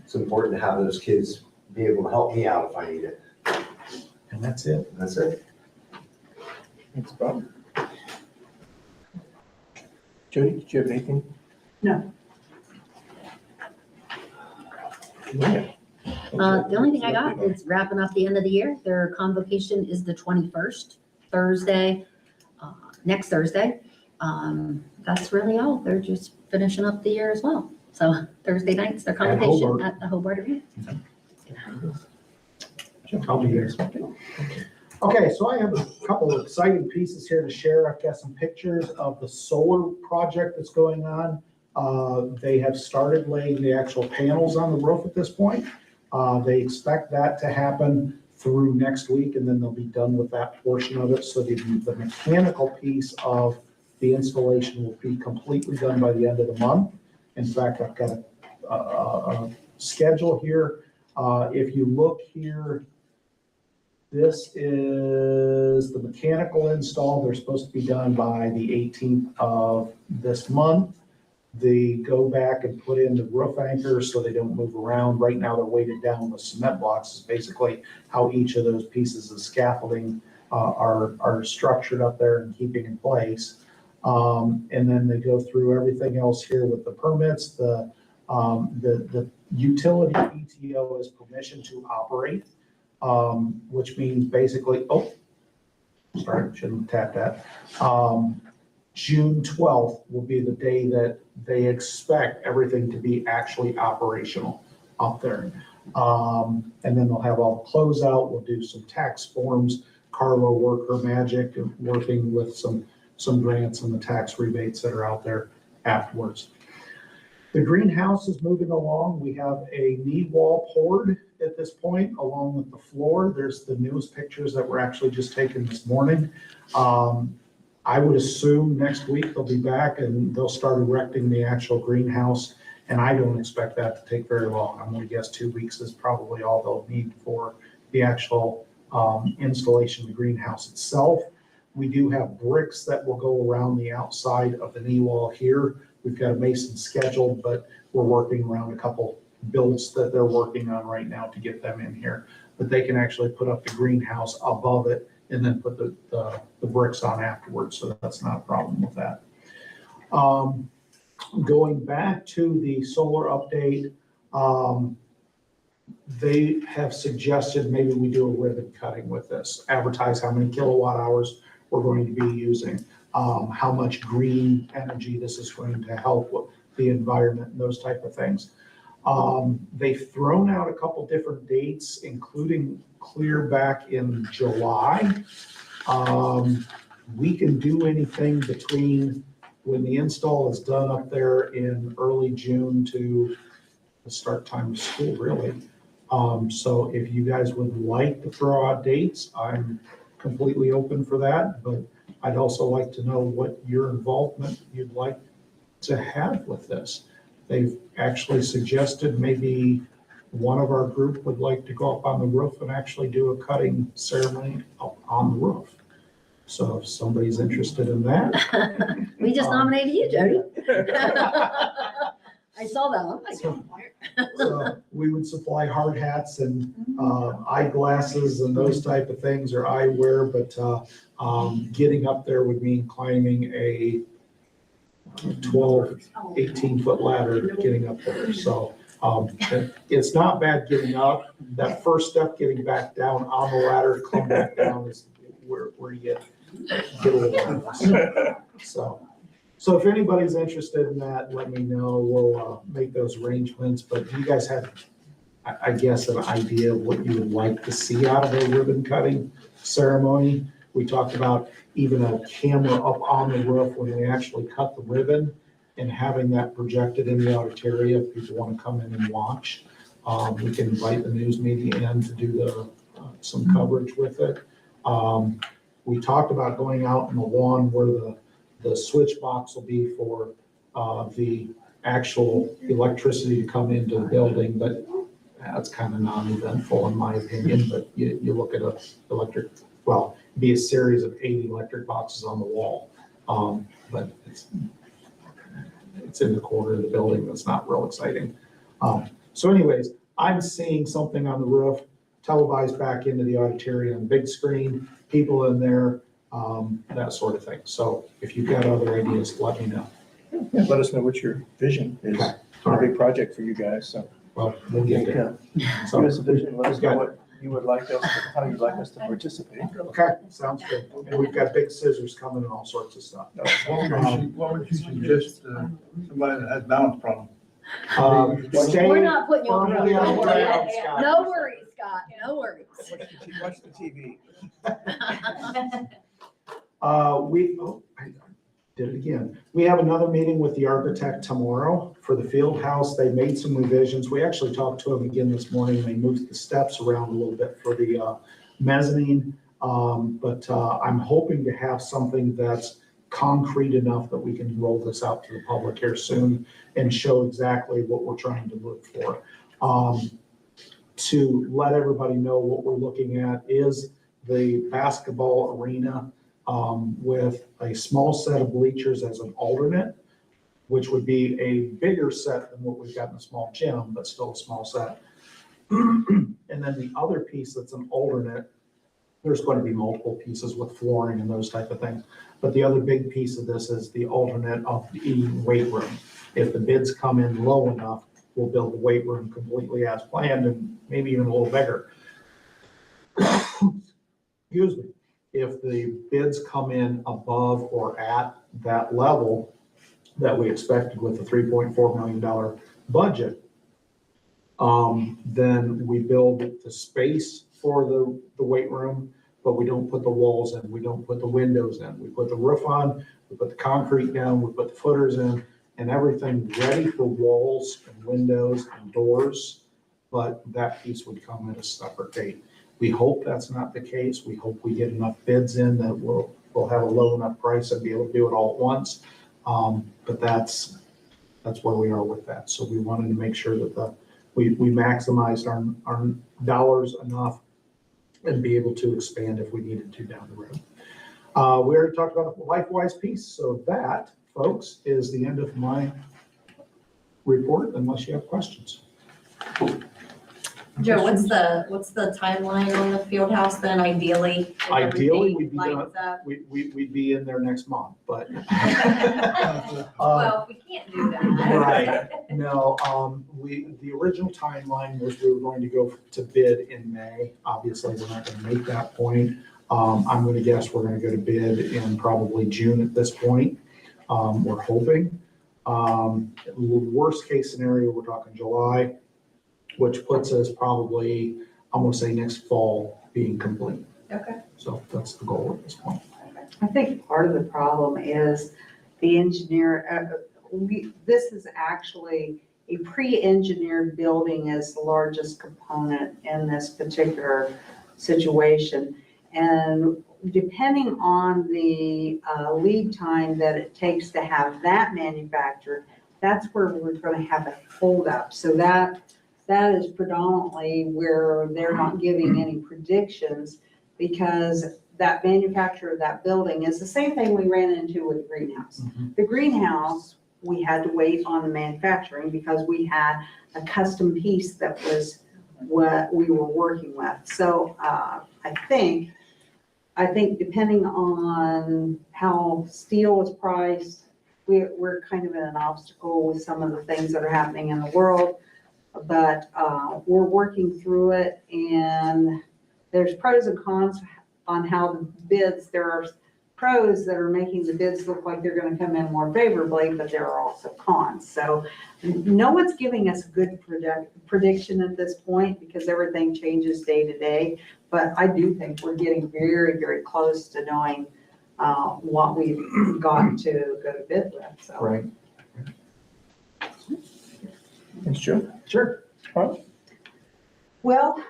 It's important to have those kids be able to help me out if I need it. And that's it. That's it. Thanks, Bob. Jody, did you have anything? No. Yeah. The only thing I got is wrapping up the end of the year. Their convocation is the 21st, Thursday, next Thursday. That's really all. They're just finishing up the year as well. So Thursday nights, their convocation Hobart. at the Hobart Arena. I'll be here. Okay, so I have a couple of exciting pieces here to share. I've got some pictures of the solar project that's going on. They have started laying the actual panels on the roof at this point. They expect that to happen through next week, and then they'll be done with that portion of it. So the mechanical piece of the installation will be completely done by the end of the month. In fact, I've got a schedule here. If you look here, this is the mechanical install. They're supposed to be done by the 18th of this month. They go back and put in the roof anchors so they don't move around. Right now, they're weighted down with cement blocks. Is basically how each of those pieces of scaffolding are structured up there and keeping in place. And then they go through everything else here with the permits. The utility PTO has permission to operate, which means basically, sorry, shouldn't have tapped that. June 12th will be the day that they expect everything to be actually operational up there. And then they'll have all the closeout. We'll do some tax forms, Carlo worker magic, and working with some grants and the tax rebates that are out there afterwards. The greenhouse is moving along. We have a knee wall poured at this point, along with the floor. There's the newest pictures that were actually just taken this morning. I would assume next week they'll be back and they'll start erecting the actual greenhouse. And I don't expect that to take very long. I'm going to guess 2 weeks is probably all they'll need for the actual installation of the greenhouse itself. We do have bricks that will go around the outside of the knee wall here. We've got a mason scheduled, but we're working around a couple builds that they're working on right now to get them in here. But they can actually put up the greenhouse above it and then put the bricks on afterwards. So that's not a problem with that. Going back to the solar update, they have suggested maybe we do a ribbon cutting with this, advertise how many kilowatt hours we're going to be using, how much green energy this is going to help with the environment and those type of things. They've thrown out a couple different dates, including clear back in July. We can do anything between when the install is done up there in early June to the start time of school, really. So if you guys would like to throw out dates, I'm completely open for that, but I'd also like to know what your involvement you'd like to have with this. They've actually suggested maybe one of our group would like to go up on the roof and actually do a cutting ceremony up on the roof. So if somebody's interested in that. We just nominated you, Jody. I saw that one. So we would supply hard hats and eyeglasses and those type of things, or eyewear, but getting up there would mean climbing a 12, 18-foot ladder getting up there. So it's not bad getting up. That first step, getting back down on the ladder to come back down, is where you get a little nervous. So if anybody's interested in that, let me know. We'll make those arrangements. But you guys have, I guess, an idea of what you would like to see out of a ribbon cutting ceremony. We talked about even a camera up on the roof when we actually cut the ribbon and having that projected in the auditorium if people want to come in and watch. We can invite the news media in to do some coverage with it. We talked about going out in the lawn where the switch box will be for the actual electricity to come into the building, but that's kind of non-eventful in my opinion. But you look at it'd be a series of 8 electric boxes on the wall, but it's in the corner of the building. That's not real exciting. So anyways, I'm seeing something on the roof, televised back into the auditorium, big screen, people in there, that sort of thing. So if you've got other ideas, let me know. Yeah, let us know what your vision is. Okay. It's a big project for you guys, so. Well, we'll get there. Yeah. So, Give us a vision, let us know what you would like us, how you'd like us to participate. okay, sounds good. And we've got big scissors coming and all sorts of stuff. What would you suggest somebody that has balance problem? Stay We're not putting you on the road. firmly on Don't the worry. ground, Scott. No worries, Scott. No worries. Watch the TV. I did it again. We have another meeting with the architect tomorrow for the field house. They made some revisions. We actually talked to them again this morning. They moved the steps around a little bit for the mezzanine. But I'm hoping to have something that's concrete enough that we can roll this out to the public here soon and show exactly what we're trying to look for. To let everybody know what we're looking at is the basketball arena with a small set of bleachers as an alternate, which would be a bigger set than what we've got in a small gym, but still a small set. And then the other piece that's an alternate, there's going to be multiple pieces with flooring and those type of things. But the other big piece of this is the alternate of the weight room. If the bids come in low enough, we'll build the weight room completely as planned and maybe even a little bigger. Excuse me. If the bids come in above or at that level that we expected with the $3.4 million budget, then we build the space for the weight room, but we don't put the walls in, we don't put the windows in. We put the roof on, we put the concrete down, we put the footers in, and everything ready for walls and windows and doors, but that piece would come at a separate date. We hope that's not the case. We hope we get enough bids in that we'll have a low enough price and be able to do it all at once. But that's where we are with that. So we wanted to make sure that we maximized our dollars enough and be able to expand if we needed to down the road. We already talked about the LifeWise piece. So that, folks, is the end of my report, unless you have questions. Joe, what's the timeline on the field house then, ideally? if Ideally, everything lines up? We'd be in there next month, but. Well, we can't do that. Right. No, the original timeline was we were going to go to bid in May. Obviously, we're not going to make that point. I'm going to guess we're going to go to bid in probably June at this point. We're hoping. Worst case scenario, we're talking July, which puts us probably, I'm gonna say next fall being complete. Okay. So that's the goal at this point. I think part of the problem is the engineer, this is actually a pre-engineered building is the largest component in this particular situation. And depending on the lead time that it takes to have that manufactured, that's where we're going to have a holdup. So that is predominantly where they're not giving any predictions, because that manufacturer of that building is the same thing we ran into with the greenhouse. The greenhouse, we had to wait on the manufacturing because we had a custom piece that was what we were working with. So I think depending on how steel is priced, we're kind of in an obstacle with some of the things that are happening in the world. But we're working through it, and there's pros and cons on how the bids. There are pros that are making the bids look like they're going to come in more favorably, but there are also cons. So no one's giving us a good prediction at this point because everything changes day to day. But I do think we're getting very, very close to knowing what we've got to go to bid with. So. Right. Thanks, Joe. Sure. Well,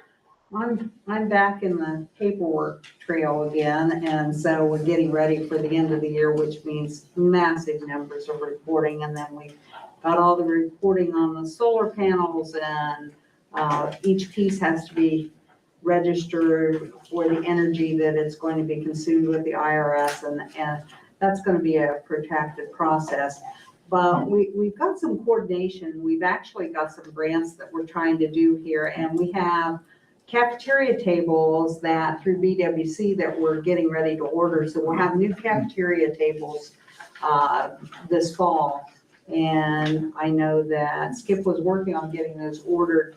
I'm back in the paperwork trail again, and so we're getting ready for the end of the year, which means massive numbers of reporting, and then we've got all the reporting on the solar panels, and each piece has to be registered for the energy that it's going to be consumed with the IRS, and that's going to be a protracted process. But we've got some coordination. We've actually got some grants that we're trying to do here, and we have cafeteria tables that through BWC that we're getting ready to order. So we'll have new cafeteria tables this fall. And I know that Skip was working on getting those ordered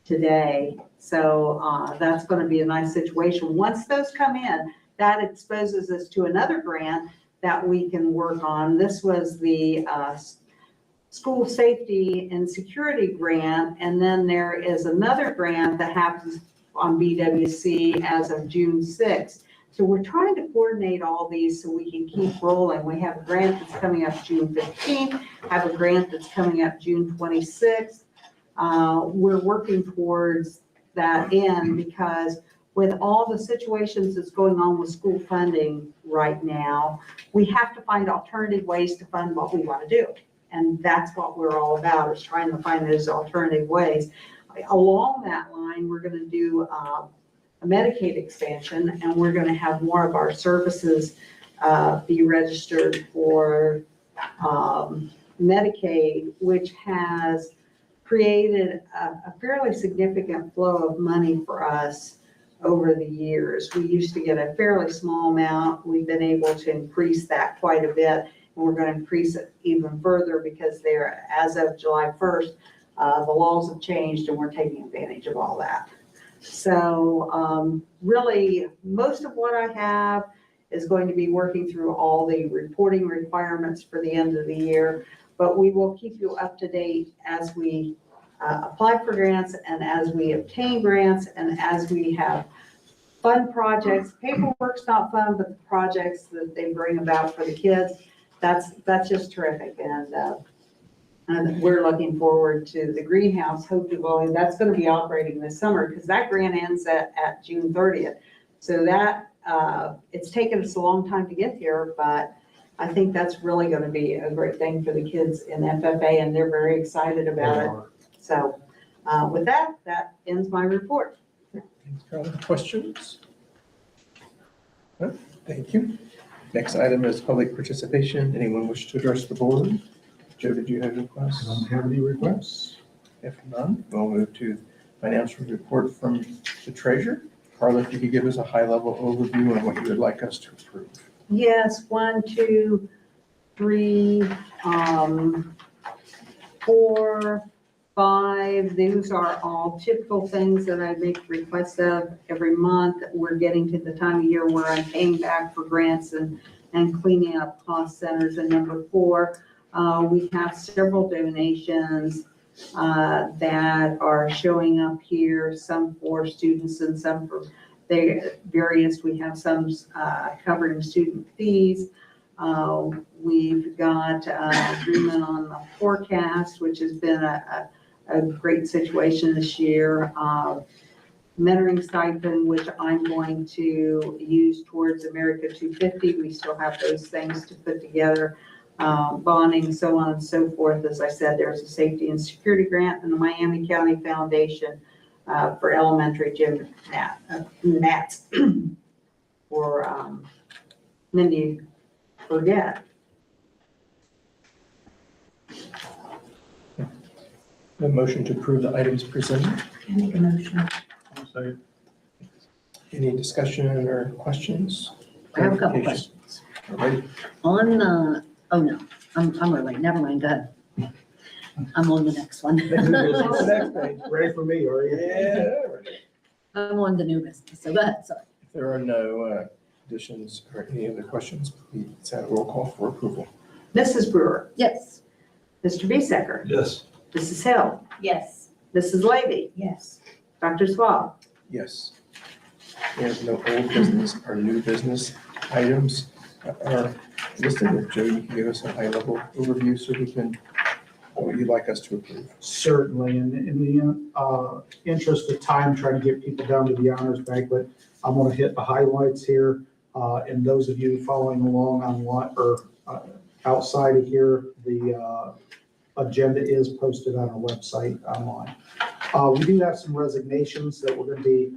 today. So that's going to be a nice situation. Once those come in, that exposes us to another grant that we can work on. This was the school safety and security grant. And then there is another grant that happens on BWC as of June 6th. So we're trying to coordinate all these so we can keep rolling. We have a grant that's coming up June 15th, have a grant that's coming up June 26th. We're working towards that end because with all the situations that's going on with school funding right now, we have to find alternative ways to fund what we want to do. And that's what we're all about, is trying to find those alternative ways. Along that line, we're going to do a Medicaid expansion, and we're going to have more of our services be registered for Medicaid, which has created a fairly significant flow of money for us over the years. We used to get a fairly small amount. We've been able to increase that quite a bit, and we're going to increase it even further because they're, as of July 1st, the laws have changed and we're taking advantage of all that. So really, most of what I have is going to be working through all the reporting requirements for the end of the year, but we will keep you up to date as we apply for grants and as we obtain grants and as we have fun projects. Paperwork's not fun, but the projects that they bring about for the kids, that's just terrific. And we're looking forward to the greenhouse. Hopefully, that's going to be operating this summer because that grant ends at June 30th. So that it's taken us a long time to get here, but I think that's really going to be a great thing for the kids in FFA, and they're very excited about it. So with that ends my report. Thanks, Carla. Questions? No? Thank you. Next item is public participation. Anyone wish to address the board? Joe, did you have any I requests? don't have any requests. If none, we'll move to financial report from the treasurer. Carla, if you could give us a high-level overview on what you would like us to approve. Yes, 1, 2, 3, 4, 5. Those are all typical things that I make requests of every month. We're getting to the time of year where I'm paying back for grants and cleaning up cost centers. And number 4, We have several donations that are showing up here, some for students and some for the various. We have some covering student fees. We've got agreement on the forecast, which has been a great situation this year. Mentoring stipend, which I'm going to use towards America 250. We still have those things to put together. Bonding, so on and so forth. As I said, there's a safety and security grant in the Miami County Foundation for elementary gym mats for Mindy Forget. A motion to approve the items presented. Can I make a motion? So, Any discussion or questions? I have a couple Clarifications? questions. All right. On the, oh no, I'm early, never mind, go ahead. I'm on the next one. Next page. Ready for me, are you? Yeah. I'm on the new business, so go ahead, sorry. If there are no additions or any other questions, please have a roll call for approval. Mrs. Brewer, Yes, Mr. Bisecker, yes. Mrs. Hill, Yes. Mrs. Levy, Yes. Dr. Swab. Yes. We have no old business or new business items are listed. If Joe, you can give us a high-level overview so we can, what would you like us to approve? Certainly, and in the interest of time, trying to get people down to the honors banquet, I'm gonna hit the highlights here. And those of you following along on what, or outside of here, the agenda is posted on our website online. We do have some resignations that we're gonna be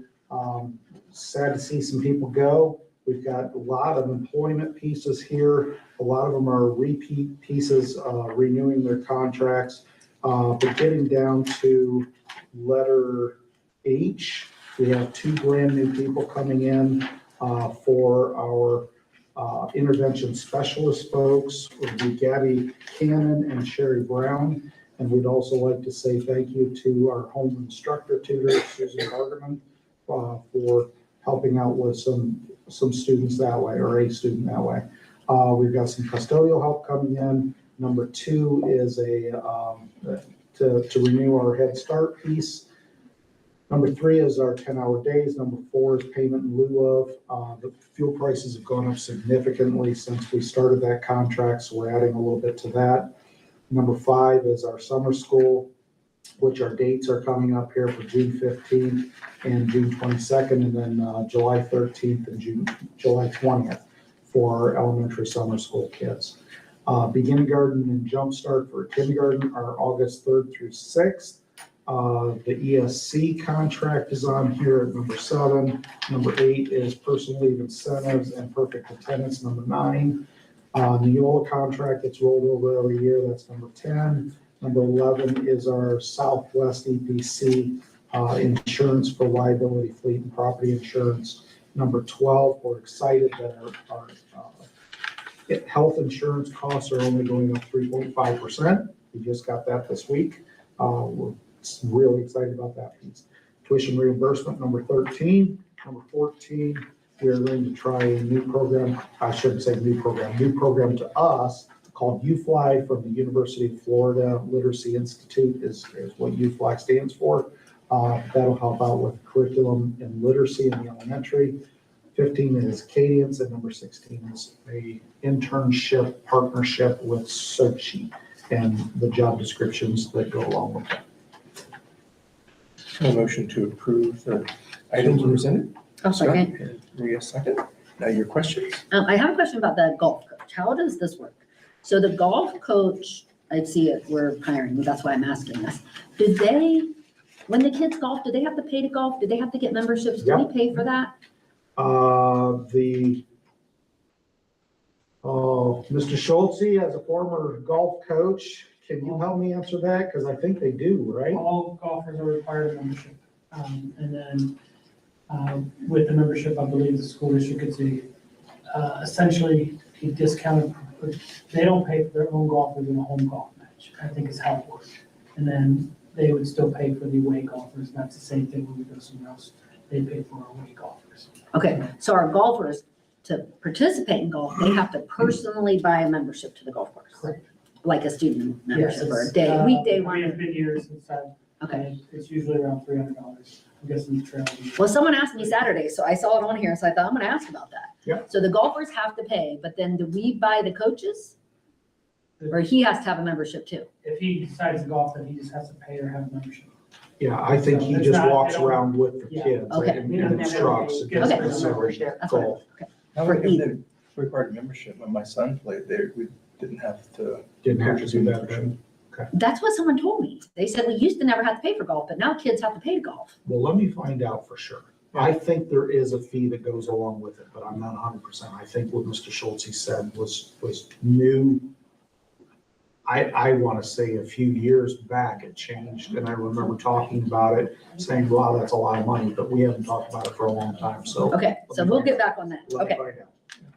sad to see some people go. We've got a lot of employment pieces here. A lot of them are repeat pieces, renewing their contracts. But getting down to letter H, we have 2 brand new people coming in for our intervention specialist folks. It would be Gabby Cannon and Sherry Brown. And we'd also like to say thank you to our home instructor tutor, Susan Bargerman, for helping out with some students that way, or a student that way. We've got some custodial help coming in. Number 2 is to renew our Head Start piece. Number 3 is our 10-hour days. Number 4 is payment in lieu of. The fuel prices have gone up significantly since we started that contract, so we're adding a little bit to that. Number 5 is our summer school, which our dates are coming up here for June 15th and June 22nd, and then July 13th and July 20th for our elementary summer school kids. Beginning garden and jumpstart for kindergarten are August 3rd through 6th. The ESC contract is on here at number 7. Number 8 is personal leave incentives and perfect attendance, number 9. Neola contract that's rolled over every year, that's number 10. Number 11 is our Southwest EPC insurance for liability, fleet, and property insurance. Number 12, we're excited that our health insurance costs are only going up 3.5%. We just got that this week. We're really excited about that piece. Tuition reimbursement, number 13. Number 14, we're going to try a new program. I shouldn't say new program to us called UFly from the University of Florida Literacy Institute is what UFly stands for. That'll help out with curriculum and literacy in the elementary. 15 is Cadence, and number 16 is a internship partnership with Sochi and the job descriptions that go along with that. A motion to approve the items presented. I'll Scott second. and Maria second. Now your questions. I have a question about the golf coach. How does this work? So the golf coach, I see it, we're hiring, that's why I'm asking this. Do they, when the kids golf, do they have to pay to golf? Do they have to get memberships? Do we pay for that? Mr. Schultze, as a former golf coach, can you help me answer that? Because I think they do, right? All golfers are required a membership. And then with the membership, I believe the school district gets essentially a discounted, they don't pay for their own golfers in a home golf match, I think is how it works. And then they would still pay for the away golfers. And that's the same thing when we go somewhere else. They pay for our away golfers. Okay, so our golfers, to participate in golf, they have to personally buy a membership to the golf course. Correct. like a student Yes, membership or a it's, day, weekday I mean, one? it's been years since I've. Okay. It's usually around $300. I'm guessing the trail. Well, someone asked me Saturday, so I saw it on here, so I thought I'm gonna ask about that. Yeah. So the golfers have to pay, but then do we buy the coaches? Or he has to have a membership too? If he decides to golf, then he just has to pay or have a membership. Yeah, I think he It's just not- walks they don't- around with the Yeah. kids Okay. and We don't instructs. have It doesn't Okay. necessarily That's what I- golf. How For would either. they required membership? When my son played there, we didn't have to. Didn't have to purchase do a that membership. then. That's what someone told me. They said we used to never have to pay for golf, but now kids have to pay to golf. Well, let me find out for sure. I think there is a fee that goes along with it, but I'm not 100%. I think what Mr. Schultz said was new. I want to say a few years back it changed, and I remember talking about it, saying, wow, that's a lot of money, but we haven't talked about it for a long time, so. Okay, so we'll get back on that. Let me Okay. find out.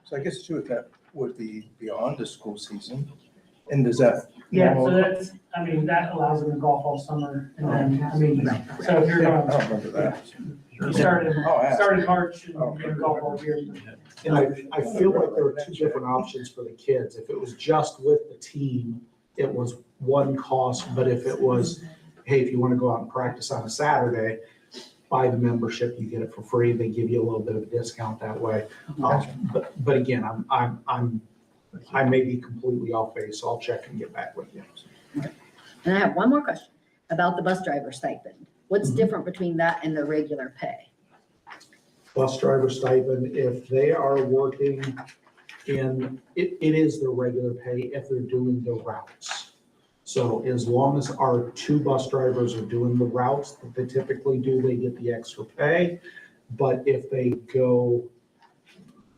So I guess too, that would be beyond the school season. And does that? Yeah, so that's, I mean, that allows them to golf all summer and then, I mean, so if you're I going, don't remember that. you start in, I'll ask. start in March and you're gonna golf all year. And I feel like there are two different options for the kids. If it was just with the team, it was one cost, but if it was, hey, if you want to go out and practice on a Saturday, buy the membership, you get it for free, they give you a little bit of a discount that way. But again, I may be completely off base, so I'll check and get back with you. And I have one more question about the bus driver stipend. What's Mhm. different between that and the regular pay? Bus driver stipend, if they are working it is their regular pay if they're doing the routes. So as long as our two bus drivers are doing the routes that they typically do, they get the extra pay. But if they go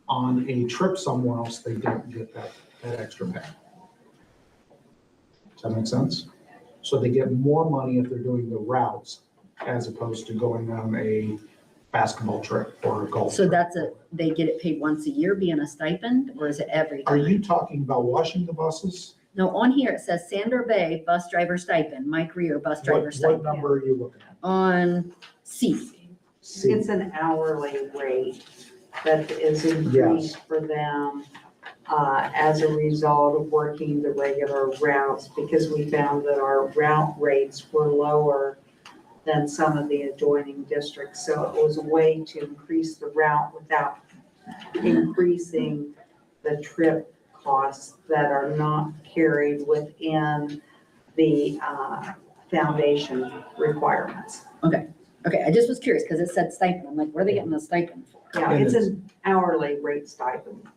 on a trip somewhere else, they don't get that extra pay. Does that make sense? So they get more money if they're doing the routes as opposed to going on a basketball trip or a golf So trip. they get it paid once a year being a stipend, or is it every? Are you talking about washing the buses? No, on here it says Sander Bay bus driver stipend, Mike Rear bus driver What stipend. number are you looking at? On C. C. It's an hourly rate that is increased for them as a result of working the regular routes, because we found that our route rates were lower than some of the adjoining districts. So it was a way to increase the route without increasing the trip costs that are not carried within the foundation requirements. Okay, I just was curious because it said stipend. I'm like, where are they getting the stipend for? Yeah, it's an hourly rate stipend.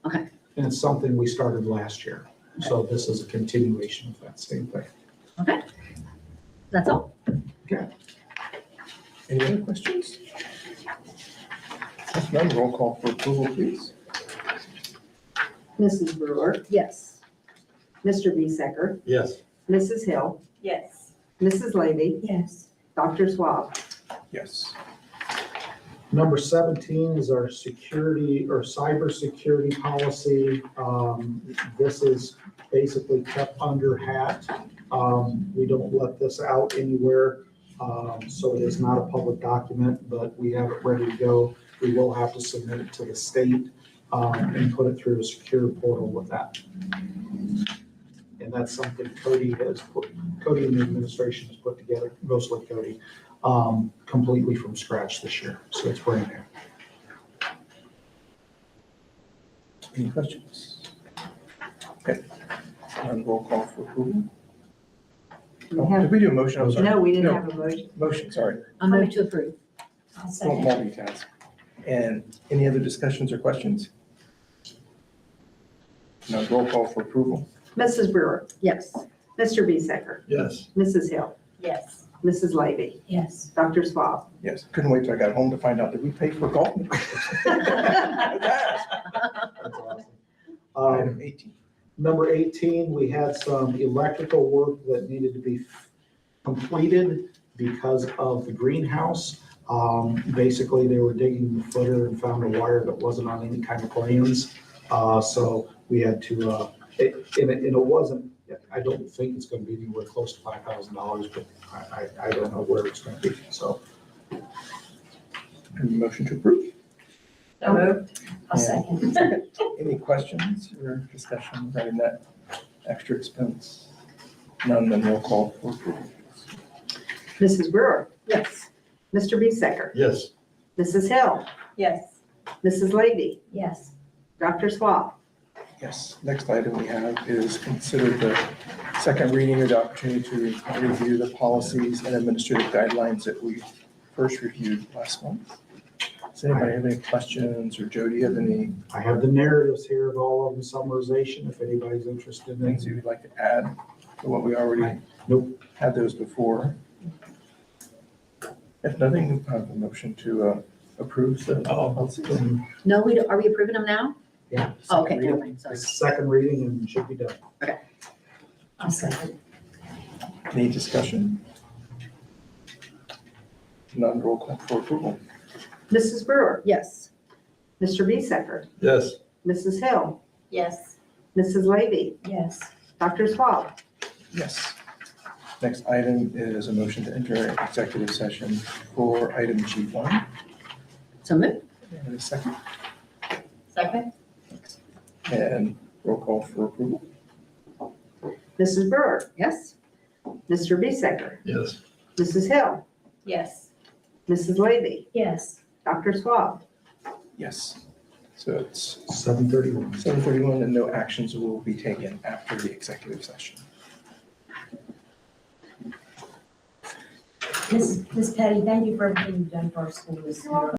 And it's something we started last year. So this is a continuation of that same thing. That's all. Any other questions? If none, roll call for approval, please. Mrs. Brewer, Yes. Mr. Bisecker, Yes. Mrs. Hill, Yes. Mrs. Levy, Yes. Dr. Swab. Yes. Number 17 is our security or cybersecurity policy. This is basically kept under hat. We don't let this out anywhere. So it is not a public document, but we have it ready to go. We will have to submit it to the state and put it through a secure portal with that. And that's something Cody and the administration has put together, mostly Cody, completely from scratch this year. So it's brand new. Any questions? Okay. And roll call for approval. Did we do a motion? I'm sorry. No, we didn't No. have a motion. Motion, sorry. I'll move to approve. I'll Don't second. multitask. And any other discussions or questions? No, roll call for approval. Mrs. Brewer, Yes. Mr. Bisecker, Yes. Mrs. Hill, Yes. Mrs. Levy, Yes. Dr. Swab. Yes, couldn't wait till I got home to find out that we paid for golf. That's awesome. Item 18. Number 18, we had some electrical work that needed to be completed because of the greenhouse. Basically, they were digging the footer and found a wire that wasn't on any kind of plans. So we had to, and it wasn't, I don't think it's going to be anywhere close to $5,000, but I don't know where it's going to be, so. Any motion to approve? So moved. I'll second. Second. Any questions or discussion regarding that extra expense? None, then roll call for approval. Mrs. Brewer, Yes. Mr. Bisecker, Yes. Mrs. Hill, Yes. Mrs. Levy, Yes. Dr. Swab. Yes, next item we have is consider the second reading of the opportunity to review the policies and administrative guidelines that we first reviewed last month. Does anybody have any questions, or Joe, do you have any I have the narratives here of all of the summarization, if anybody's interested in things you would like to add to what we already Nope. had those before? If nothing, I have a motion to approve the policies. No, are we approving them now? Yeah. Oh, okay, Second never reading. mind, sorry. It's second reading and should be done. I'll second. Any discussion? None, roll call for approval. Mrs. Brewer, Yes. Mr. Bisecker, Yes. Mrs. Hill, Yes. Mrs. Levy, Yes. Dr. Swab. Yes. Next item is a motion to enter executive session for item G1. So move. And a second, Second? and roll call for approval. Mrs. Brewer, Yes. Mr. Bisecker, Yes. Mrs. Hill, Yes. Mrs. Levy, Yes. Dr. Swab. Yes. So it's 7:31. 7:31 and no actions will be taken after the executive session. Miss Patty, thank you for everything you've done for our school this year.